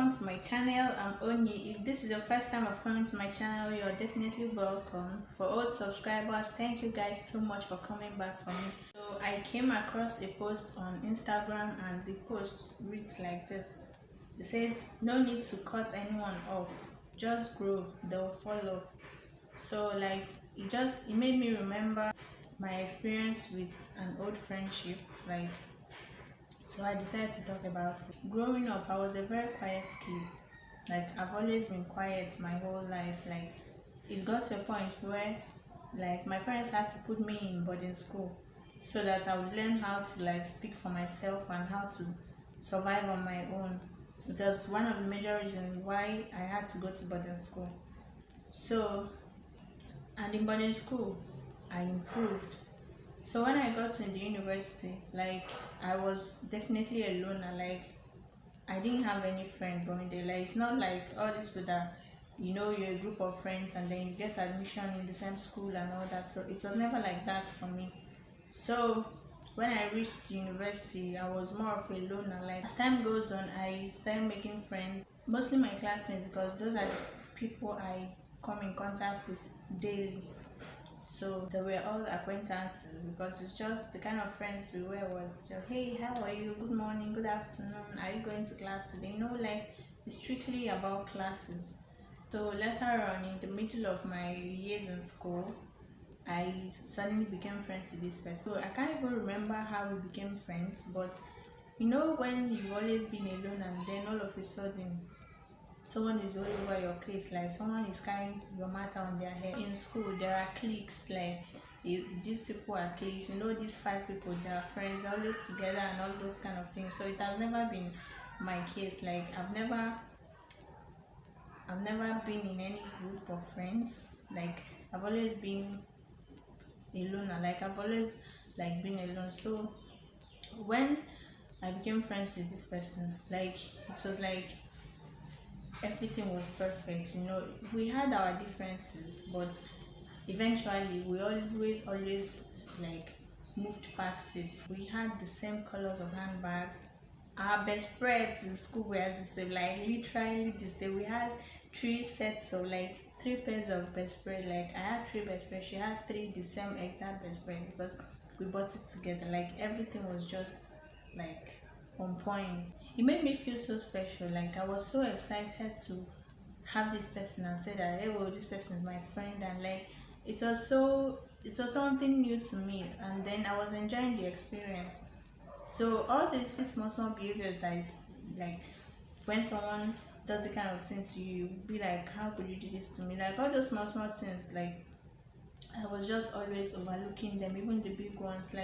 welcome to my channel. I'm Onyi. If this is your first time of coming to my channel, you're definitely welcome. For old subscribers, thank you guys so much for coming back for me. So I came across a post on Instagram, and the post reads like this. It says, no need to cut anyone off, just grow, they'll fall off. So like it made me remember my experience with an old friendship. So I decided to talk about it. Growing up, I was a very quiet kid. I've always been quiet my whole life. It got to a point where my parents had to put me in boarding school so that I would learn how to speak for myself and how to survive on my own. It was one of the major reasons why I had to go to boarding school. So, and in boarding school, I improved. So when I got to the university, I was definitely a loner. I didn't have any friend going there. It's not like all these people that you're a group of friends and then you get admission in the same school and all that. So it was never like that for me. So when I reached university, I was more of a loner. As time goes on, I started making friends, mostly my classmates, because those are the people I come in contact with daily. So they were all acquaintances, because it's just the kind of friends we were was just, hey, how are you, good morning, good afternoon, are you going to class today? It's strictly about classes. So later on, in the middle of my years in school, I suddenly became friends with this person. So I can't even remember how we became friends, but when you've always been alone and then all of a sudden someone is all over your case, someone is carrying your matter on their head. In school, there are cliques, these people are cliques, these 5 people, they are friends, always together and all those kind of things. So it has never been my case. I've never been in any group of friends. I've always been alone. I've always been alone. So when I became friends with this person, it was everything was perfect. We had our differences, but eventually we always moved past it. We had the same colors of handbags. Our best friends in school were the same, literally the same. We had 3 sets of 3 pairs of best friends. I had 3 best friends, she had 3 the same exact best friend, because we bought it together. Everything was just on point. It made me feel so special. I was so excited to have this person and say that, hey, well, this person is my friend, and it was something new to me, and then I was enjoying the experience. So all these small behaviors that is when someone does the kind of thing to you, be like, how could you do this to me? All those small things, I was just always overlooking them, even the big ones.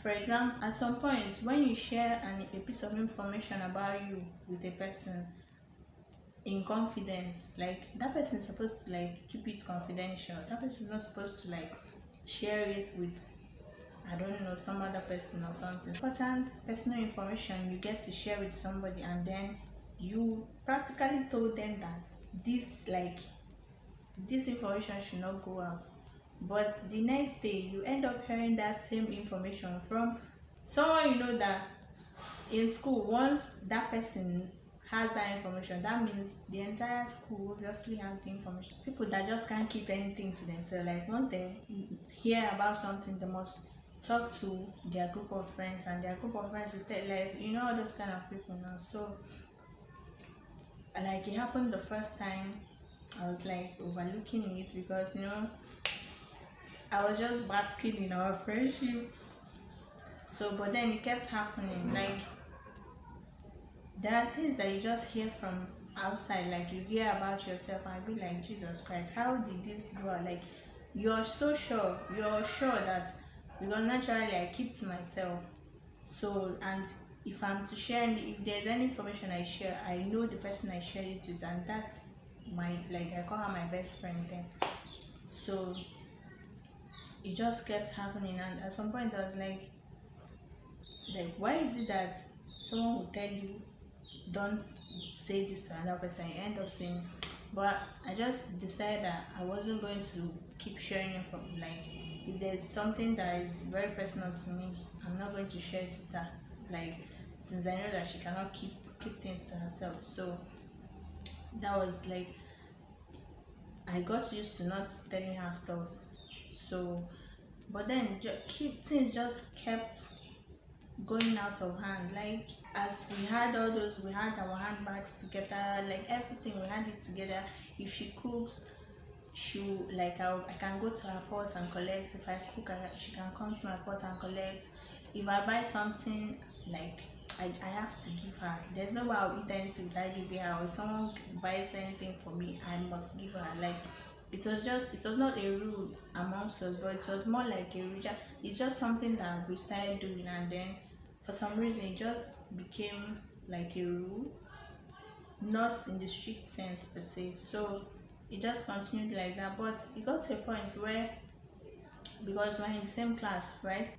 For example, at some point when you share a piece of information about you with a person in confidence, that person is supposed to keep it confidential. That person is not supposed to share it with, I don't know, some other person or something. Important personal information you get to share with somebody, and then you practically told them that this information should not go out. But the next day you end up hearing that same information from someone that in school. Once that person has that information, that means the entire school obviously has the information. People that just can't keep anything to themselves, once they hear about something, they must talk to their group of friends, and their group of friends will tell, all those kind of people now. So it happened the first time. I was overlooking it, because I was just basking in our friendship. So but then it kept happening. There are things that you just hear from outside, you hear about yourself and be like, Jesus Christ, how did this go? You're so sure, that, because naturally I keep to myself. So, and if I'm to share, if there's any information I share, I know the person I share it with, and that's my, I call her my best friend then. So it just kept happening, and at some point I was why is it that someone will tell you, don't say this to another person, you end up saying. But I just decided that I wasn't going to keep sharing it from, if there's something that is very personal to me, I'm not going to share it with her, since I know that she cannot keep keep things to herself. So that was like, I got used to not telling her stuff. So but then keep things just kept going out of hand. Like as we had all those, we had our handbags together, like everything, we had it together. If she cooks, she like I can go to her pot and collect. If I cook, she can come to my pot and collect. If I buy something, like I have to give her. There's no way I'll eat anything without giving her. Or if someone buys anything for me, I must give her. Like it was not a rule amongst us, but it was more like a rule. It's just something that we started doing, and then for some reason it just became like a rule, not in the strict sense per se. So it just continued like that. But it got to a point where, because we're in the same class, right,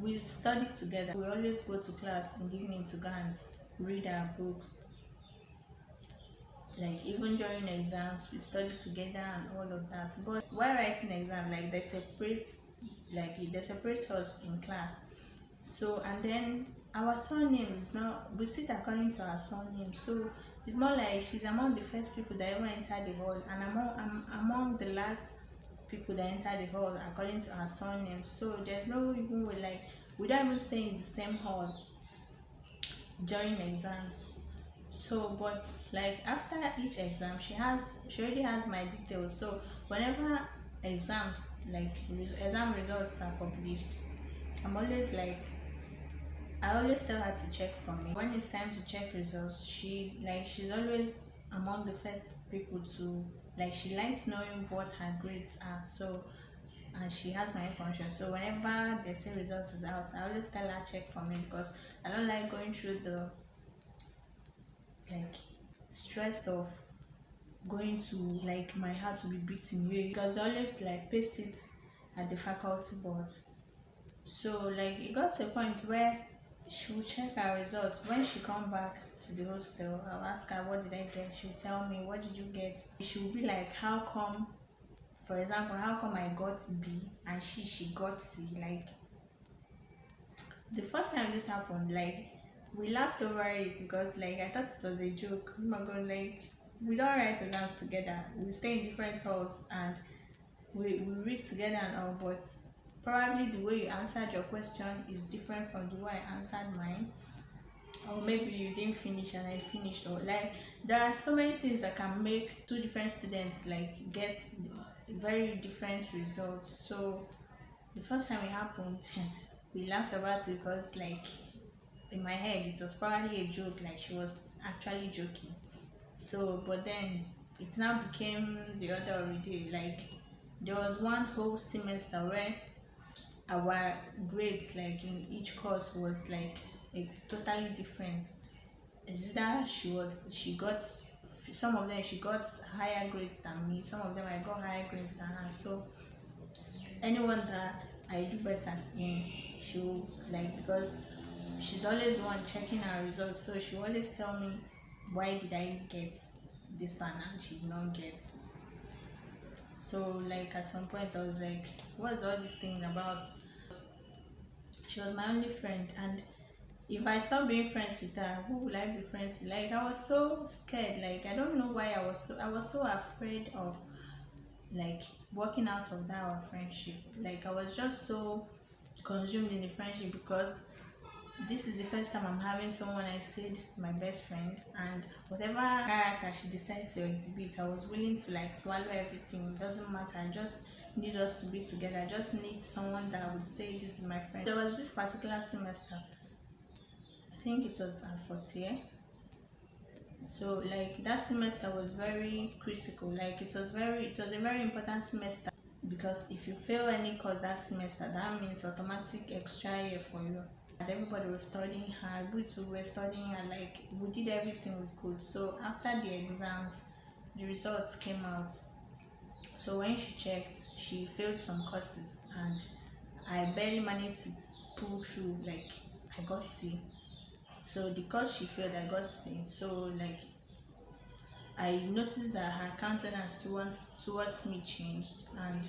we study together. We always go to class in the evening to go and read our books. Like even during exams, we study together and all of that. But while writing exam, like they separate us in class. So and then our surname is not, we sit according to our surname. So it's more like she's among the first people that ever entered the hall, and I'm among the last people that enter the hall according to our surname. So there's no even way, like we don't even stay in the same hall during exams. So but like after each exam, she already has my details. So whenever exams, like exam results are published, I'm always like, I always tell her to check for me. When it's time to check results, she's always among the first people to, like, she likes knowing what her grades are. So and she has my information. So whenever they say results is out, I always tell her check for me, because I don't like going through the like stress of going to like my heart to be beating you, because they always like paste it at the faculty board. So like it got to a point where she will check her results. When she come back to the hostel, I'll ask her what did I get. She'll tell me what did you get. She will be like, how come, for example, how come I got B and she got C? Like the first time this happened, like we laughed over it, because like I thought it was a joke. Oh my god, like we don't write exams together, we stay in different halls and we read together and all, but probably the way you answered your question is different from the way I answered mine, or maybe you didn't finish and I finished, or like there are so many things that can make two different students like get very different results. So the first time it happened, we laughed about it, because like in my head it was probably a joke, like she was actually joking. So but then it now became the order of the day. Like there was one whole semester where our grades, like in each course, was like a totally different. Is that she got, some of them she got higher grades than me, some of them I got higher grades than her. So anyone that I do better in, she'll like, because she's always the one checking her results, so she always tell me why did I get this one and she did not get. So like at some point I was like, what's all this thing about? She was my only friend, and if I stop being friends with her, who will I be friends with? Like I was so scared. Like I don't know why I was so afraid of like walking out of that our friendship. Like I was just so consumed in the friendship, because this is the first time I'm having someone I say this is my best friend, and whatever character she decided to exhibit, I was willing to like swallow everything. It doesn't matter. I just need us to be together. I just need someone that would say this is my friend. There was this particular semester, I think it was our fourth year. So like that semester was very critical. Like it was a very important semester, because if you fail any course that semester, that means automatic extra year for you. And everybody was studying hard, we too were studying hard, like we did everything we could. So after the exams, the results came out. So when she checked, she failed some courses, and I barely managed to pull through. Like I got C. So the course she failed, I got C. So like I noticed that her countenance towards me changed, and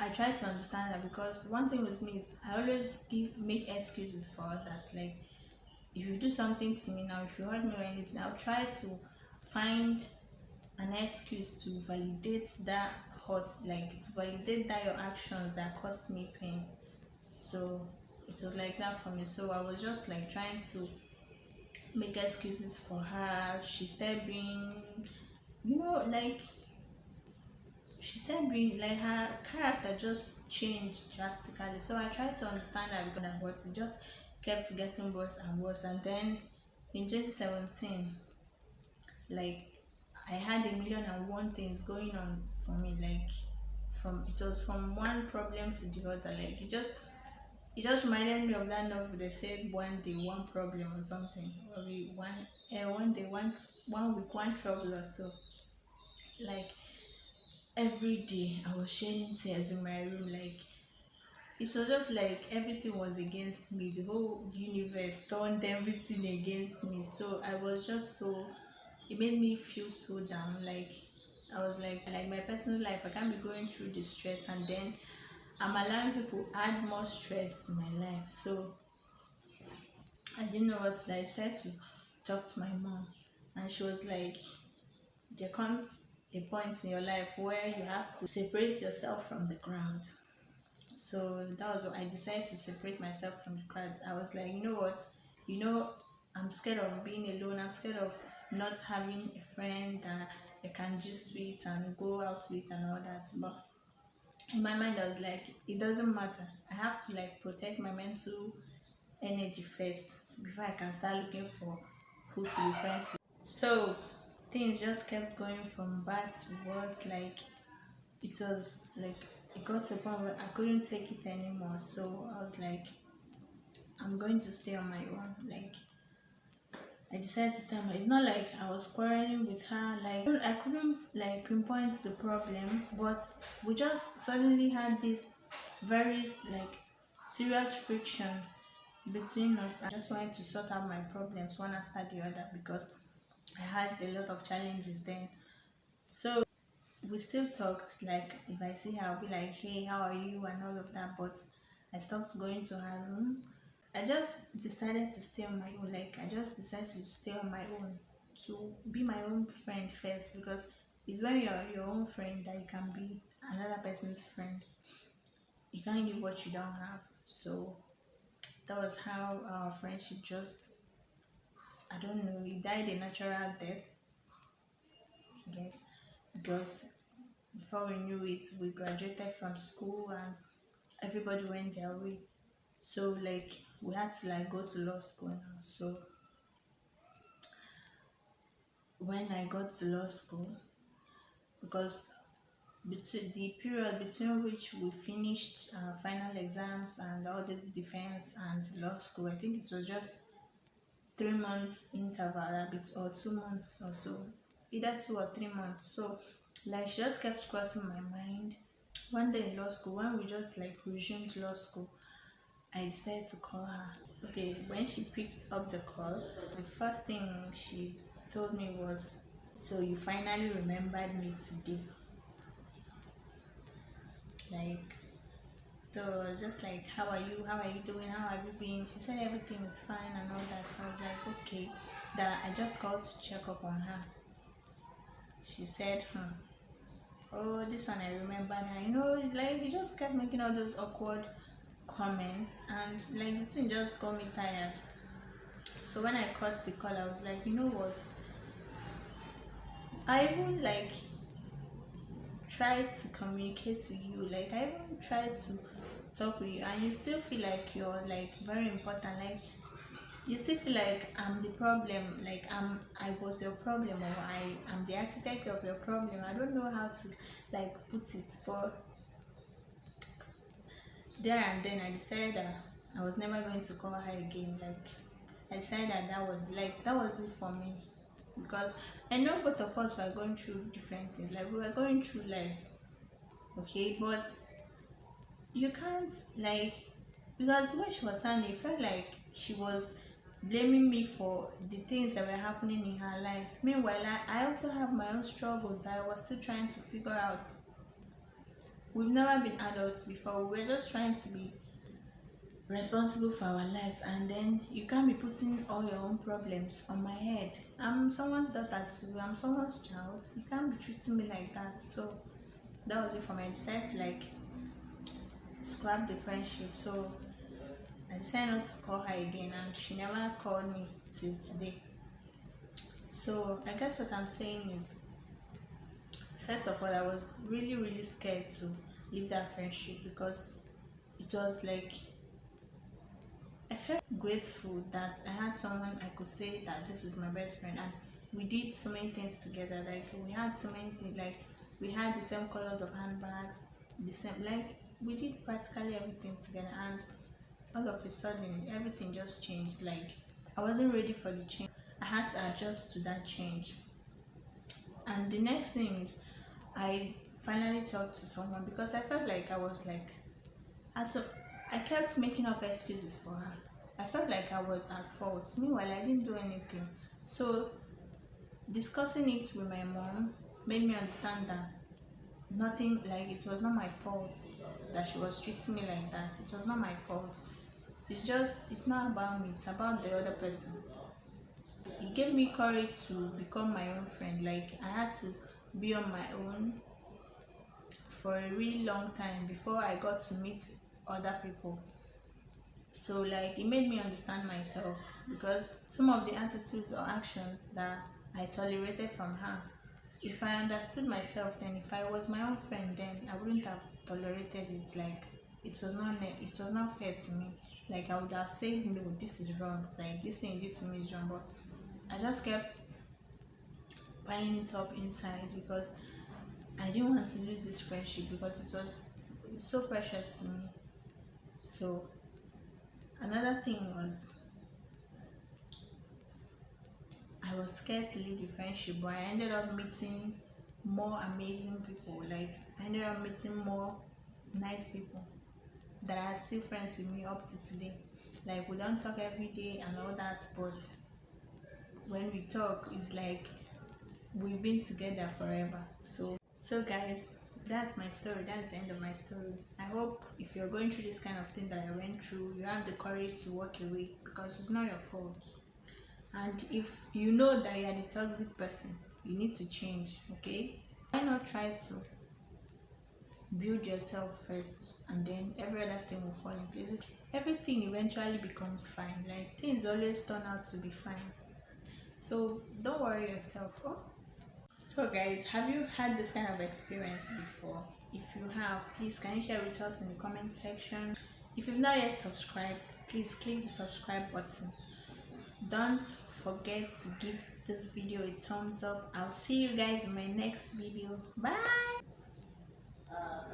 I tried to understand her, because one thing with me is I always make excuses for others. Like if you do something to me now, if you hurt me or anything, I'll try to find an excuse to validate that hurt, like to validate that your actions that caused me pain. So it was like that for me. So I was just like trying to make excuses for her. She started being, like she started being like her character just changed drastically. So I tried to understand that, but it just kept getting worse and worse. And then in 2017, like I had a million and one things going on for me. Like it was from one problem to the other. Like it just reminded me of that novel. They said one day one problem or something, or one day one week one trouble or so. Like every day I was shedding tears in my room. Like it was just like everything was against me. The whole universe turned everything against me. So I was just so, it made me feel so down. Like I was like my personal life, I can't be going through the stress, and then I'm allowing people add more stress to my life. So I didn't know what to do. I said to talk to my mom, and she was like, there comes a point in your life where you have to separate yourself from the crowd. So that was what I decided to separate myself from the crowd. I was like, you know what, I'm scared of being alone. I'm scared of not having a friend that I can just with and go out with and all that. But in my mind I was like, it doesn't matter. I have to like protect my mental energy first before I can start looking for who to be friends with. So things just kept going from bad to worse. Like it was like it got to a point where I couldn't take it anymore. So I was like, I'm going to stay on my own. Like I decided to stay on my. It's not like I was quarreling with her. Like I couldn't like pinpoint the problem, but we just suddenly had this very like serious friction between us. I just wanted to sort out my problems one after the other because I had a lot of challenges then. So we still talked. Like if I see her, I'll be like, hey, how are you, and all of that. But I stopped going to her room. I just decided to stay on my own. Like I just decided to stay on my own, to be my own friend first, because it's when you're your own friend that you can be another person's friend. You can't give what you don't have. So that was how our friendship just, I don't know, it died a natural death, I guess, because before we knew it, we graduated from school and everybody went their way. So like we had to like go to law school now. So when I got to law school, because between the period between which we finished final exams and all this defense and law school, I think it was just 3 months interval a bit, or 2 months or so, either 2 or 3 months. So like she just kept crossing my mind. One day in law school, when we just like resumed law school, I decided to call her. Okay, when she picked up the call, the first thing she told me was, so you finally remembered me today. Like, so I was just like, how are you, how are you doing, how have you been? She said everything is fine and all that. So I was like, okay, that I just called to check up on her. She said, oh, this one I remembered her. Like he just kept making all those awkward comments, and like the thing just got me tired. So when I cut the call, I was like, you know what, I even like tried to communicate with you. Like I even tried to talk with you, and you still feel like you're like very important. Like you still feel like I'm the problem. Like I was your problem, or I am the architect of your problem. I don't know how to like put it, but there and then I decided that I was never going to call her again. Like I decided that that was it for me, because I know both of us were going through different things. Like we were going through life, okay, but you can't like, because the way she was sounding, it felt like she was blaming me for the things that were happening in her life. Meanwhile, I also have my own struggles that I was still trying to figure out. We've never been adults before. We were just trying to be responsible for our lives, and then you can't be putting all your own problems on my head. I'm someone's daughter too, I'm someone's child. You can't be treating me like that. So that was it for me. I decided to like scrap the friendship. So I decided not to call her again, and she never called me till today. So I guess what I'm saying is, first of all, I was really scared to leave that friendship because it was like I felt grateful that I had someone I could say that this is my best friend, and we did so many things together. Like we had so many things, like we had the same colors of handbags, the same, like we did practically everything together, and all of a sudden everything just changed. Like I wasn't ready for the change. I had to adjust to that change. And the next thing is I finally talked to someone because I felt like I was like, as a, I kept making up excuses for her. I felt like I was at fault. Meanwhile, I didn't do anything. So discussing it with my mom made me understand that nothing, like it was not my fault that she was treating me like that. It was not my fault. It's not about me, it's about the other person. It gave me courage to become my own friend. Like I had to be on my own for a really long time before I got to meet other people. So like it made me understand myself, because some of the attitudes or actions that I tolerated from her, if I understood myself, then if I was my own friend, then I wouldn't have tolerated it. Like it was not fair to me. Like I would have said no, this is wrong, like this thing you did to me is wrong, but I just kept piling it up inside because I didn't want to lose this friendship because it was so precious to me. So another thing was I was scared to leave the friendship, but I ended up meeting more amazing people. Like I ended up meeting more nice people that are still friends with me up to today. Like we don't talk every day and all that, but when we talk, it's like we've been together forever. So guys, that's my story. That's the end of my story. I hope if you're going through this kind of thing that I went through, you have the courage to walk away because it's not your fault. And if you know that you're the toxic person, you need to change. Okay, why not try to build yourself first, and then every other thing will fall in place. Everything eventually becomes fine. Like things always turn out to be fine. So don't worry yourself. Oh, so guys, have you had this kind of experience before? If you have, please can you share with us in the comment section. If you've not yet subscribed, please click the subscribe button. Don't forget to give this video a thumbs up. I'll see you guys in my next video. Bye.